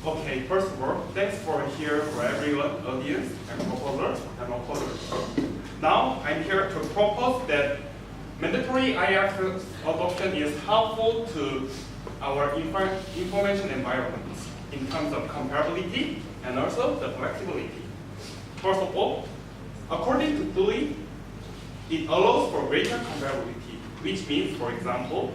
Okay, first of all, thanks for here for everyone, audience and proposers and opposers. Now, I'm here to propose that mandatory IFRS adoption is helpful to our information environment in terms of comparability and also the flexibility. First of all, according to Dewey, it allows for greater comparability, which means, for example,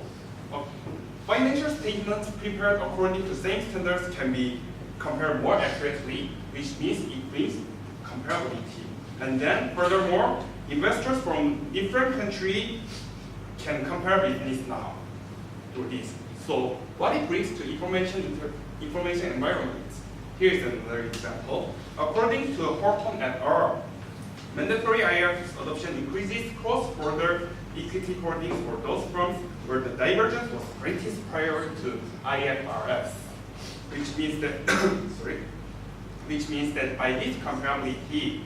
financial statements prepared according to same standards can be compared more accurately, which means it brings comparability. And then, furthermore, investors from different countries can compare business now through this. So, what it brings to information environments? Here's another example. According to Horton et al., mandatory IFRS adoption increases cross-border equity holdings for those firms where the divergence was greatest prior to IFRS, which means that which means that by this comparability,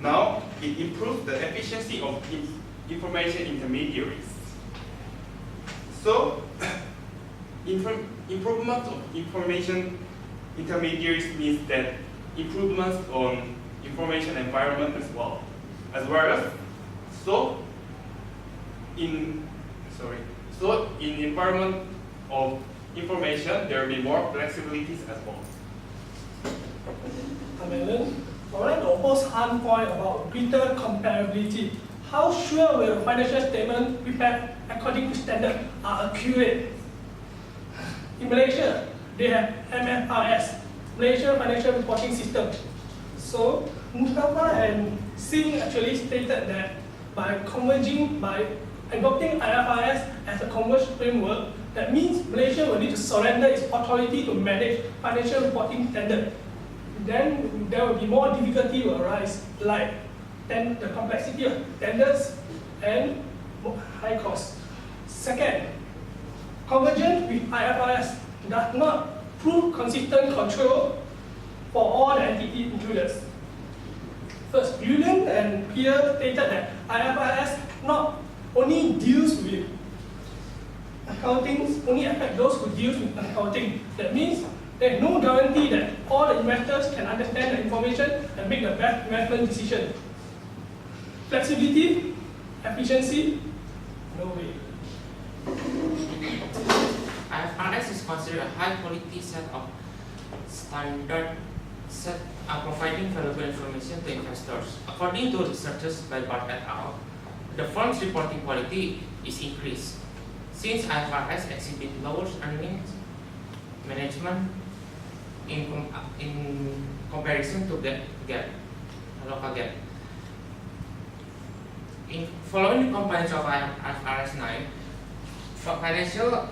now it improves the efficiency of information intermediaries. So, improvement of information intermediaries means that improvements on information environment as well as so in environment of information there will be more flexibilities as well. I would like to oppose Han's point about greater comparability. How sure will financial statements prepared according to standard are accurate? In Malaysia, they have IFRS, Malaysia Financial Reporting System. So Mustafa and Hsiang actually stated that by adopting IFRS as a converged framework, that means Malaysia will need to surrender its authority to manage financial reporting standard. Then there will be more difficulty will arise, like then the complexity of standards and high cost. Second, convergence with IFRS does not prove consistent control for all the entity included. First, Yuan and Chia stated that IFRS not only deals with accounting, only affect those who deal with accounting. That means there is no guarantee that all the investors can understand the information and make the best investment decision. Flexibility, efficiency, no way. IFRS is considered a high-quality set of standard providing valuable information to investors. According to researchers by Barth et al., the firm's reporting quality is increased since IFRS exhibit lower earnings management in comparison to local GAAP. In following the compliance of IFRS 9, for financial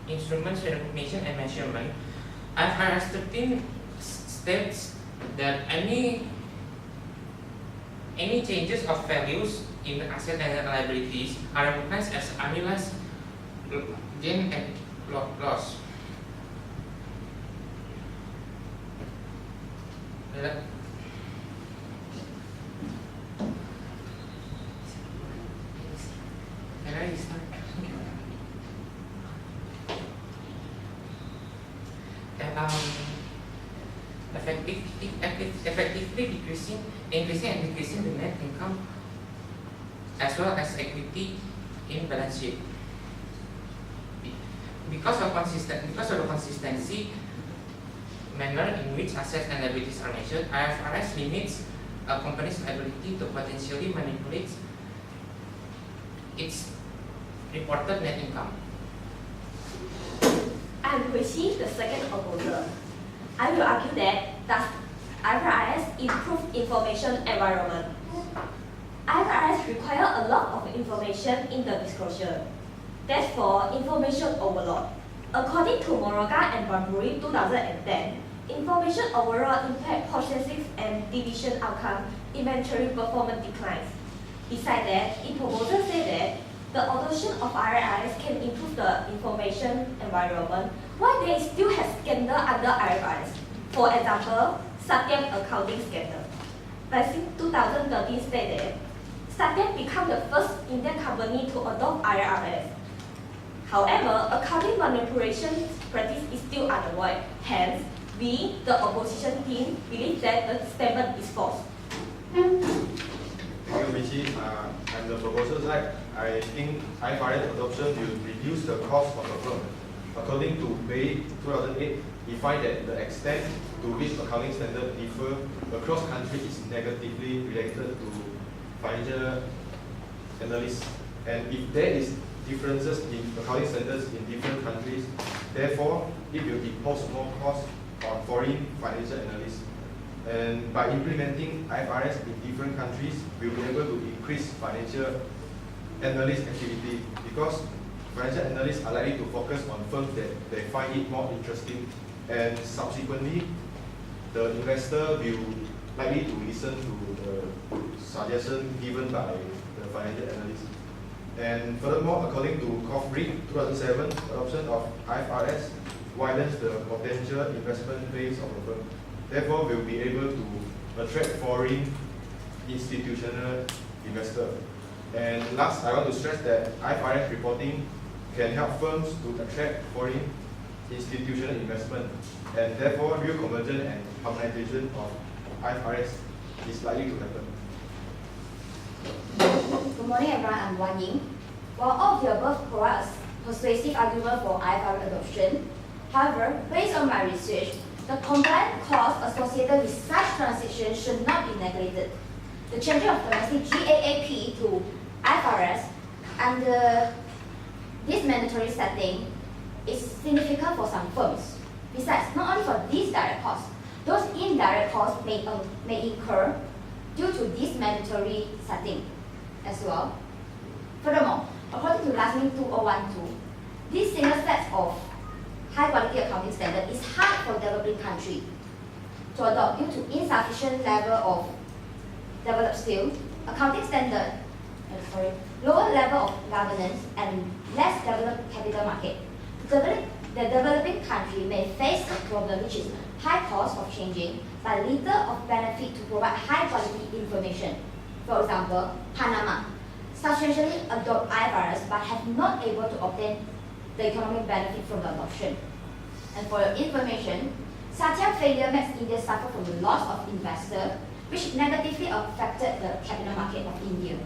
instruments recognition and measurement, IFRS 13 states that any changes of values in the asset and liabilities are recognized as unrealized gain and loss. Can I start? Effectively increasing and decreasing the net income as well as equity in balance sheet. Because of the consistency manner in which assets and liabilities are measured, IFRS limits a company's ability to potentially manipulate its reported net income. I'm Hui, the second opposer. I will argue that does IFRS improve information environment? IFRS require a lot of information in the disclosure. Therefore, information overload. According to Moroga and Barburi 2010, information overall impact purchasing and division outcome, inventory performance declines. Besides that, the proposal said that the adoption of IFRS can improve the information environment while they still have scandal under IFRS. For example, Satyam accounting scandal. Back in 2013 stated, Satyam became the first Indian company to adopt IFRS. However, accounting manipulation practice is still unavoidable. Hence, we, the opposition team, believe that the statement is false. Thank you, Michi. I'm the proposal side. I think IFRS adoption will reduce the cost of the firm. According to May 2008, we find that the extent to which accounting standards differ across countries is negatively related to financial analysts. And if there is differences in accounting standards in different countries, therefore, it will impose more cost on foreign financial analysts. And by implementing IFRS in different countries, we'll be able to increase financial analyst activity because financial analysts are likely to focus on firms that they find it more interesting, and subsequently, the investor will likely to listen to the suggestion given by the financial analyst. And furthermore, according to COFRIC 2007, adoption of IFRS widens the potential investment base of a firm. Therefore, we'll be able to attract foreign institutional investors. And last, I want to stress that IFRS reporting can help firms to attract foreign institutional investment, and therefore real convergence and harmonization of IFRS is likely to happen. Good morning everyone, I'm Ying. While all of the above provides persuasive argument for IFRS adoption, however, based on my research, the compliance costs associated with such transactions should not be neglected. The change of domestic GAAP to IFRS under this mandatory setting is significant for some firms. Besides, not only for these direct costs, those indirect costs may incur due to this mandatory setting as well. Furthermore, according to last meeting 2012, this single set of high-quality accounting standard is hard for developing countries to adopt due to insufficient level of developed skills, accounting standard, lower level of governance, and less developed capital market. The developing country may face a problem which is high cost of changing, but little of benefit to provide high-quality information. For example, Panama substantially adopt IFRS but have not able to obtain the economic benefit from the adoption. And for your information, Satya failure makes India suffer from the loss of investors, which negatively affected the capital market of India.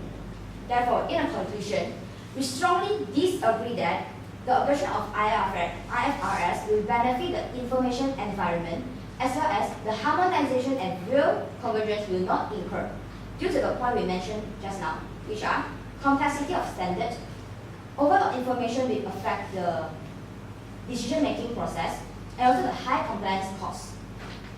Therefore, in a conclusion, we strongly disagree that the adoption of IFRS will benefit the information environment as well as the harmonization and real convergence will not incur due to the point we mentioned just now, which are complexity of standards, overall information will affect the decision-making process, and also the high compliance costs.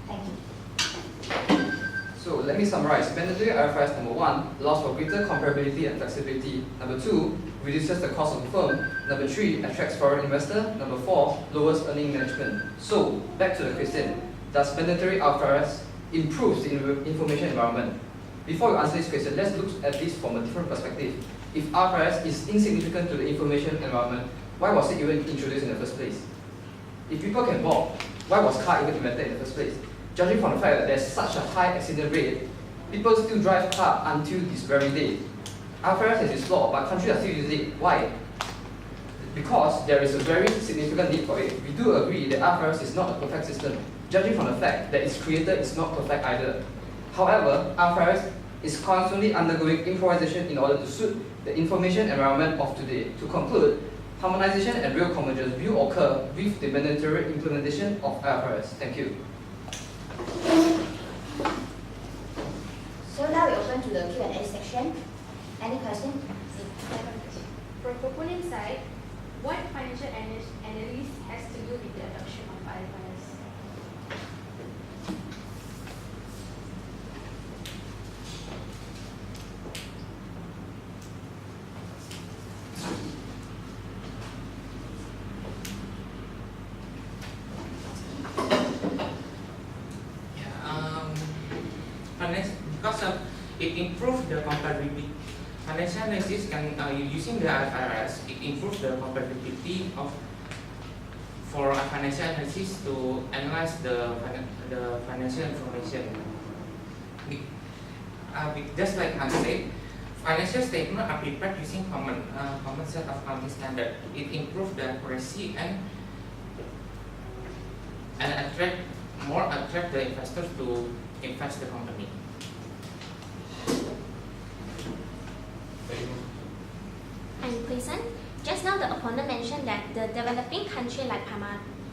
Thank you. So let me summarize. Mandatory IFRS number 1 allows for greater comparability and flexibility. Number 2 reduces the cost of the firm. Number 3 attracts foreign investor. Number 4 lowers earning management. So back to the question: does mandatory IFRS improve the information environment? Before we answer this question, let's look at this from a different perspective. If IFRS is insignificant to the information environment, why was it even introduced in the first place? If people can walk, why was car even invented in the first place? Judging from the fact that there's such a high accident rate, people still drive car until this very day. IFRS has this law, but countries are still using it. Why? Because there is a very significant need for it. We do agree that IFRS is not a perfect system. Judging from the fact that its creator is not perfect either. However, IFRS is constantly undergoing improvisation in order to suit the information environment of today. To conclude, harmonization and real convergence will occur with the mandatory implementation of IFRS. Thank you. So now we open to the Q&A section. Any question? From proponent side, what financial analysis has to do with the adoption of IFRS? Because it improves the comparability. Financial analysis can using the IFRS, it improves the comparability of for a financial analysis to analyze the financial information. Just like I said, Financial statements are prepared using common set of accounting standard. It improves the accuracy and attract the investors to invest the company. I'm present. Just now the opponent mentioned that the developing country like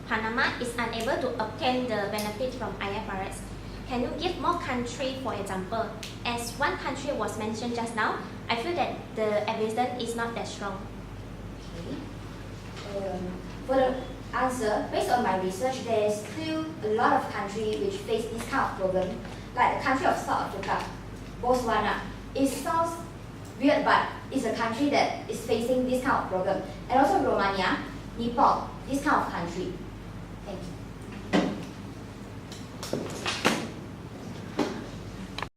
Panama is unable to obtain the benefit from IFRS. Can you give more country, for example? As one country was mentioned just now, I feel that the evidence is not that strong. Okay. For the answer, based on my research, there is still a lot of countries which face this kind of problem, like the country of South Africa, Botswana. It sounds weird, but it's a country that is facing this kind of problem. And also Romania, Nepal, this kind of country. Thank you.